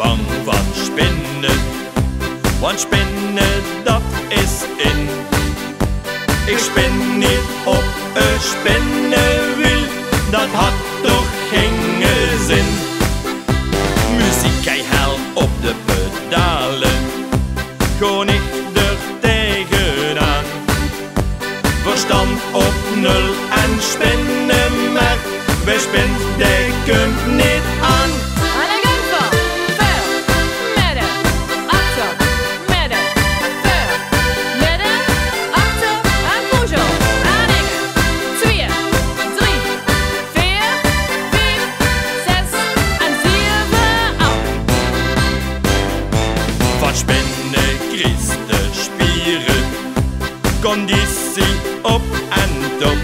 bang van spinnen, want spinnen dat is in. Ik spin niet op een spinnenwiel, dat had toch geen zin. Muziek hij hel op de pedalen, gewoon ik er tegenaan. Verstand op nul en spinnen maar, wij spint de kunt niet aan. Spinnen kriest de spieren, conditie op en top.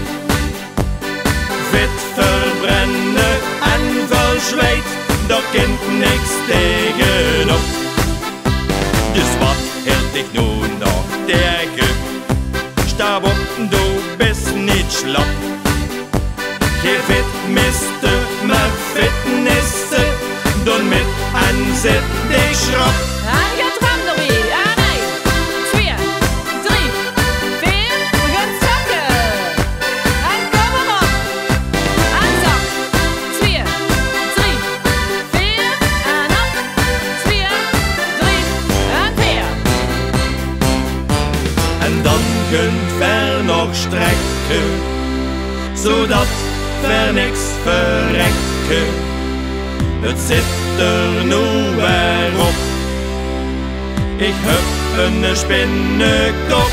Vet verbrennen en verzweet, daar kent niks tegenop. Dus wat hield ik nu nog tegen? Sta op, doe best niet slap. Geen fit miste, maar fitnessen, doen met en zet die schrap. En dan kunt ver nog strekken, zodat ver niks verrekken. Het zit er nu weer op, ik heb een spinnenkop.